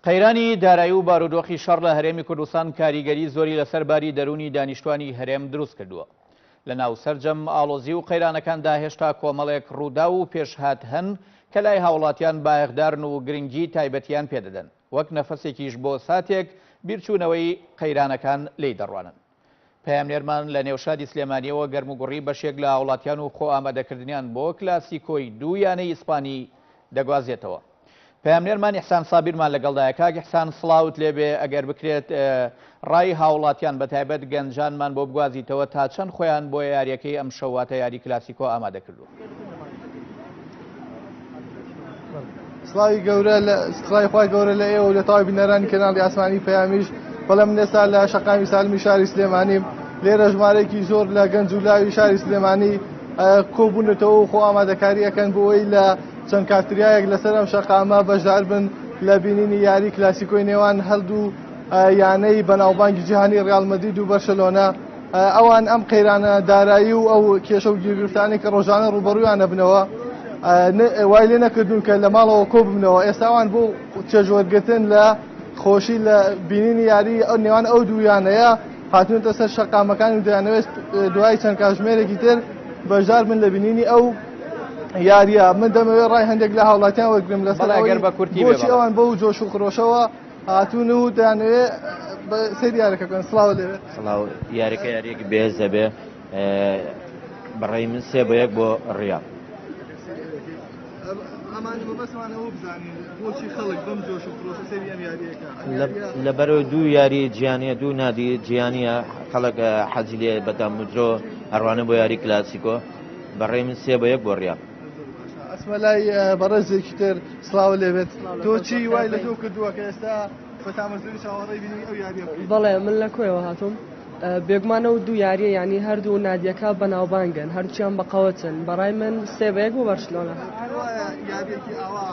قەیرانی دارایی و بارودۆخی شەڕ لە هەرێمی کوردستان کاریگەری زۆری لەسەر باری دەرونی دانیشتوانی هەرێم دروست کردووە. لە ناو سەرجەم ئاڵۆزی و قەیرانەکاندا هێشتا کۆمەڵێک ڕوودا و پێشهات هەن کە لای هاوڵاتیان بایەخدارن و گرنگی تایبەتیان پێدەدەن، وەک نەفەسێکیش بۆ ساتێک بیرچوونەوەی قەیرانەکان لی دەڕوانن. پەیامنێرمان لە نێوشادی سلێمانیەوە گەرموگوڕی بەشێک لە هاوڵاتیان و خۆ ئامادەکردنیان بۆ کلاسیکۆی دوو یانەی ئیسپانی دەگوازێتەوە. پەیامنێرمان ئیحسان سابیرمان لەگەڵدایە. کاک ئیحسان سڵاوت لێبێ، ئەگەر بکرێت ڕای هاوڵاتیان بەتایبەت گەنجانمان بۆ بگوازیتەوە تا چەند خۆیان بۆ یاریەکەی ئەم شەواتە یاری کلاسیکۆ ئامادە کردو؟ سڵاوی گەورە سڵاوی خوای گەورە لە ئێوە لە تاوای بینەرانی کەناڵی ئاسمانی پەیامیش. بەڵام ئێستا لە شەقامی سالمی شاری سلێمانیم. لێرە ژمارەیەکی زۆر لە گەنج و لاوی شاری سلێمانی کۆبوونەتەوە و خۆ ئامادەکاریەکەن بۆەوەی لە چەند کافتریایەک لەسەر ئەم شەقامە بەشدار بن لە بینینی یاری کلاسیکۆی نێوان هەڵدوو یانەی بەناوبانگی جیهانی ڕیال مەدرید و بەرشلۆنا. ئەوان ئەم قەیرانە دارایی و ئەو کێشە و گیرگرفتانی کە ڕۆژانە ڕوبەڕوویانە بنەوە وای لێ نەکردوون کە لە ماڵەوە کۆ ببنەوە. ئێستاوان بۆ چێژوەرگتن لە خۆشی لە بینینی یاری نێوان ئەو دوویانەیە هاتوونەتە سەر شەقامەکان و دەیانەوێت دوای چەند کاتژمێرێکی تر بەشدار بن لە بینینی ئەو یاریە. من دەمەوێت ڕای هەندێک لە هاوڵاتیان وەرگرم لەسەر بۆچی ئەوان بۆ جۆش و خرۆشەوە هاتوون و دەیانەوێت سەر یاریەکە بکەن. سڵاو لێوێت. سڵاو. یاریەکە یاریەکی بەهێز دەبێ. بەڕێی من 3-1 بۆ ڕیال. لەبەرەوەی دوو یاری جیهانیە، دوو نادی جیهانیە، خەڵک حەزی لێ بەدامودرۆ ئەڕوانە بۆ یاری کلاسیکۆ. بەڕێی من 3-1 بۆ ڕیال. ئەسمەلای بەڕێزێکی تر سڵاو لێبێت. تۆ چی وای لە تۆ کردووە کە ئێستا بەتامەزوری چاوەڕێی بینی ئەو یاریە؟ بەڵێ من لە کۆیەوە هاتووم. بێگومانەوە دوو یاریە، ینی هەردوو نادیەکە بەناوبانگن، هەرچیان بەقەوەتن. بەڕای من 3-1 بۆ بەرشلۆنا. یاریێکی ئاوا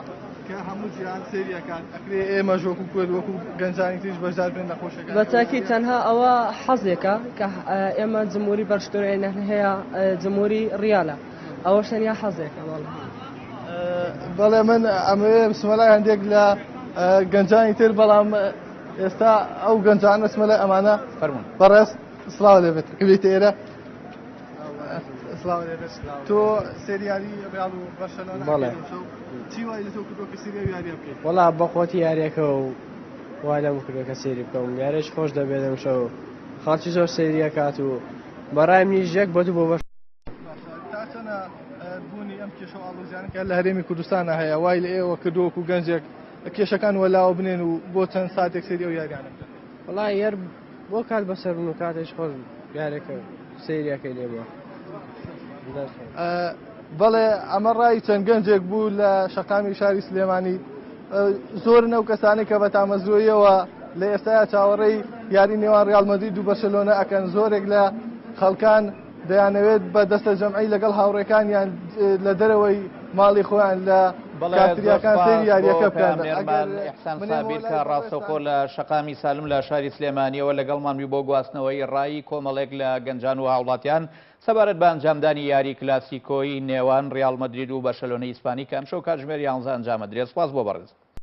کە هەموو جیهان سێریەکان ئەکرێ ئێمەش وەکو کورد وەکو گەنجانی تریش بەشدار بن لە خۆشەکان. بەتاکی تەنها ئەوە حەزێکە کە ئێمە جمهوری بەرشلۆنای هەیە، جمهوری ڕیالە، ئەوە شەنیا حەزێکە. بەڵێ من ئەمەوێ بسمەلای هەندێک لە گەنجانی تر، بەڵام ئێستا ئەو گەنجان بسمەلای ئەمانە بەڕێز سڵاو لێبێت بێت ئێرە. سڵاو لێبێت. تۆ سریاری ڕیال و بەرشلۆنا چی وای لە تۆ کردووە کە سێری ئەو یاریە بکەیت؟ وەڵا بەخۆتی یاریەکە و وای لەم کردووە کە سێری بکەم. یاریش خۆش دەبێت ئەم شەو، خەڵکی زۆر سێریە کات و بەڕای منیش یەک بۆ دوو بۆ بەش. تا چەنە بوونی ئەم کێشە و ئاڵۆزیانەکە لە هەرێمی کوردستانە هەیە، وای لە ئێوە کردووەکو گەنجێک کێشەکان وەلاوە بنێن و بۆ چەند ساتێک سێری ئەو یاریانە بکەن؟ وەڵای یار بۆ کات بەسەر بوون و کاتێش خۆش یارێکە سێریەکەی لێبووە. بەڵێ ئەمە ڕای چەند گەنجێک بوو لە شەقامی شاری سلێمانی. زۆرن ئەو کەسانی کە بە تامەزوویەوە لە ئێستایا چاوەڕێی یاری نێوان ڕیال مەدرید و بەرشلۆنا ئەکەن. زۆرێک لە خەڵکان دەیانەوێت بە دەستە جەمعی لەگەڵ هاوڕێکانیان لە دەرەوەی ماڵی خۆیان لە کاتریاکان سێری یاریەکە بکەن. ئیحسان سابیر کە ڕاستەوخۆ لە شەقامی سالم لە شاری سلێمانیەوە لەگەڵمانوی بۆ گواستنەوەی ڕایی کۆمەڵێک لە گەنجان و هاوڵاتیان سەبارەت بە ئەنجامدانی یاری کلاسیکۆی نێوان ڕیال مەدرید و بەرشلۆنای ئیسپانی کە ئەمشەو کاتژمێر 11 ئەنجامەدرێت. سپاس بۆ بەڕێز.